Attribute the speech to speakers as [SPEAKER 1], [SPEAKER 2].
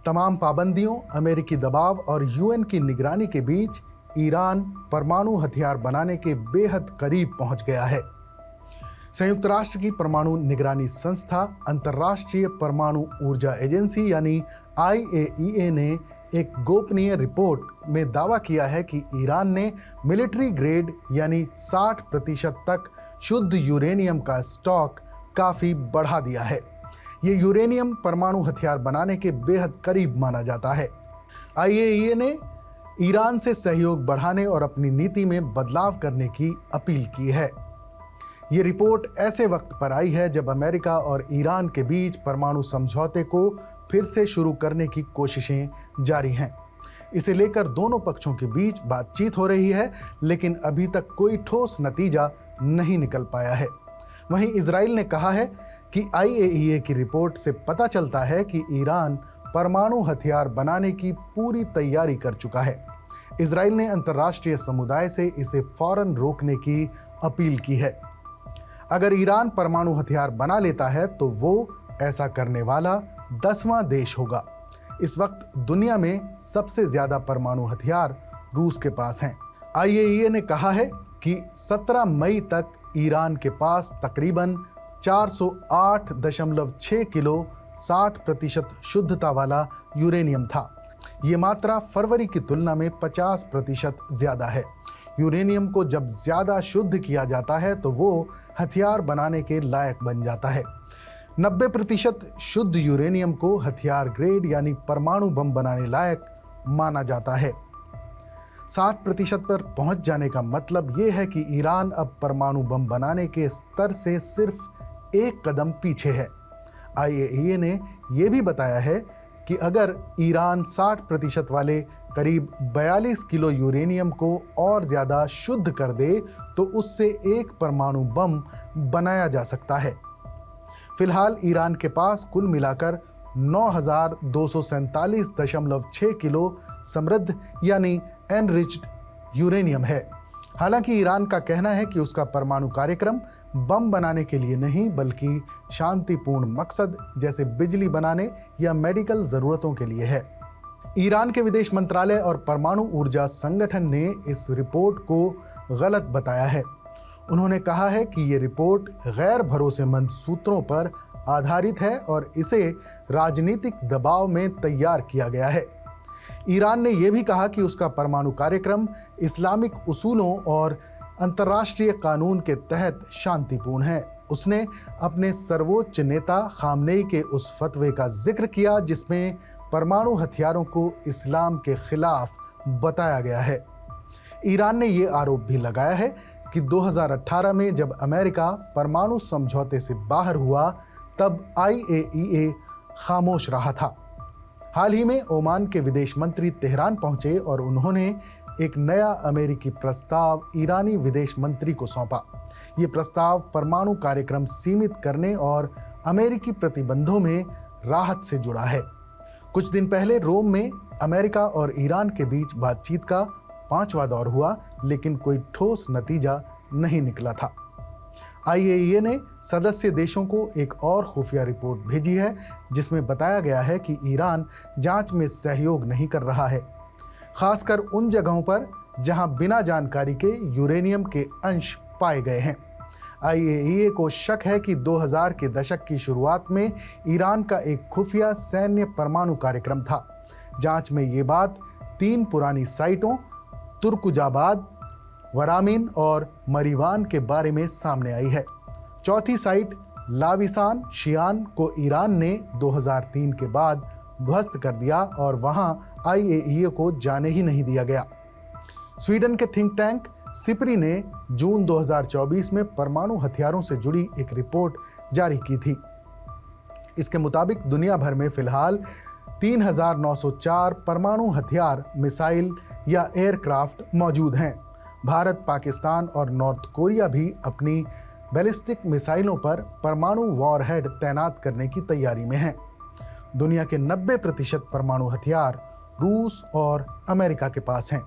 [SPEAKER 1] तमाम पाबंदियों, अमेरिकी दबाव और यूएन की निगरानी के बीच ईरान परमाणु हथियार बनाने के बेहद करीब पहुंच गया है। संयुक्त राष्ट्र की परमाणु निगरानी संस्था अंतर्राष्ट्रीय परमाणु ऊर्जा एजेंसी यानी IAEA ने एक गोपनीय रिपोर्ट में दावा किया है कि ईरान ने मिलिट्री ग्रेड यानी 60% तक शुद्ध यूरेनियम का स्टॉक काफी बढ़ा दिया है। ये यूरेनियम परमाणु हथियार बनाने के बेहद करीब माना जाता है। IAEA ने ईरान से सहयोग बढ़ाने और अपनी नीति में बदलाव करने की अपील की है। ये रिपोर्ट ऐसे वक्त पर आई है जब अमेरिका और ईरान के बीच परमाणु समझौते को फिर से शुरू करने की कोशिशें जारी हैं। इसे लेकर दोनों पक्षों के बीच बातचीत हो रही है, लेकिन अभी तक कोई ठोस नतीजा नहीं निकल पाया है। वहीं इजराइल ने कहा है कि IAEA की रिपोर्ट से पता चलता है कि ईरान परमाणु हथियार बनाने की पूरी तैयारी कर चुका है। इजराइल ने अंतर्राष्ट्रीय समुदाय से इसे फौरन रोकने की अपील की है। अगर ईरान परमाणु हथियार बना लेता है तो वो ऐसा करने वाला 10वां देश होगा। इस वक्त दुनिया में सबसे ज्यादा परमाणु हथियार रूस के पास हैं। IAEA ने कहा है कि 17 मई तक ईरान के पास तकरीबन 408.6 किलो 60% शुद्धता वाला यूरेनियम था। ये मात्रा फरवरी की तुलना में 50% ज्यादा है। यूरेनियम को जब ज्यादा शुद्ध किया जाता है तो वो हथियार बनाने के लायक बन जाता है। 90% शुद्ध यूरेनियम को हथियार ग्रेड यानी परमाणु बम बनाने लायक माना जाता है। 60% पर पहुंच जाने का मतलब ये है कि ईरान अब परमाणु बम बनाने के स्तर से सिर्फ एक कदम पीछे है। IAEA ने यह भी बताया है कि अगर ईरान 60% वाले करीब 42 किलो यूरेनियम को और ज्यादा शुद्ध कर दे तो उससे एक परमाणु बम बनाया जा सकता है। फिलहाल ईरान के पास कुल मिलाकर 9,247.6 किलो समृद्ध यानी एनरिच्ड यूरेनियम है। हालांकि ईरान का कहना है कि उसका परमाणु कार्यक्रम बम बनाने के लिए नहीं बल्कि शांतिपूर्ण मकसद जैसे बिजली बनाने या मेडिकल जरूरतों के लिए है। ईरान के विदेश मंत्रालय और परमाणु ऊर्जा संगठन ने इस रिपोर्ट को गलत बताया है। उन्होंने कहा है कि ये रिपोर्ट गैर भरोसेमंद सूत्रों पर आधारित है और इसे राजनीतिक दबाव में तैयार किया गया है। ईरान ने यह भी कहा कि उसका परमाणु कार्यक्रम इस्लामिक उसूलों और अंतर्राष्ट्रीय कानून के तहत शांतिपूर्ण है। उसने अपने सर्वोच्च नेता खामनेई के उस फतवे का जिक्र किया जिसमें परमाणु हथियारों को इस्लाम के खिलाफ बताया गया है। ईरान ने यह आरोप भी लगाया है कि 2018 में जब अमेरिका परमाणु समझौते से बाहर हुआ तब IAEA खामोश रहा था। हाल ही में ओमान के विदेश मंत्री तेहरान पहुंचे और उन्होंने एक नया अमेरिकी प्रस्ताव ईरानी विदेश मंत्री को सौंपा। ये प्रस्ताव परमाणु कार्यक्रम सीमित करने और अमेरिकी प्रतिबंधों में राहत से जुड़ा है। कुछ दिन पहले रोम में अमेरिका और ईरान के बीच बातचीत का 5वां दौर हुआ, लेकिन कोई ठोस नतीजा नहीं निकला था। IAEA ने सदस्य देशों को एक और खुफिया रिपोर्ट भेजी है जिसमें बताया गया है कि ईरान जांच में सहयोग नहीं कर रहा है, खासकर उन जगहों पर जहां बिना जानकारी के यूरेनियम के अंश पाए गए हैं। IAEA को शक है कि 2000 के दशक की शुरुआत में ईरान का एक खुफिया सैन्य परमाणु कार्यक्रम था। जांच में ये बात 3 पुरानी साइटों तुर्कुजाबाद, वरामिन और मरीवान के बारे में सामने आई है। चौथी साइट लाविसान शियान को ईरान ने 2003 के बाद ध्वस्त कर दिया और वहां IAEA को जाने ही नहीं दिया गया। स्वीडन के थिंक टैंक सिपरी ने जून 2024 में परमाणु हथियारों से जुड़ी एक रिपोर्ट जारी की थी। इसके मुताबिक दुनिया भर में फिलहाल 3,904 परमाणु हथियार, मिसाइल या एयरक्राफ्ट मौजूद हैं। भारत, पाकिस्तान और नॉर्थ कोरिया भी अपनी बैलिस्टिक मिसाइलों पर परमाणु वॉरहेड तैनात करने की तैयारी में हैं। दुनिया के 90% परमाणु हथियार रूस और अमेरिका के पास हैं।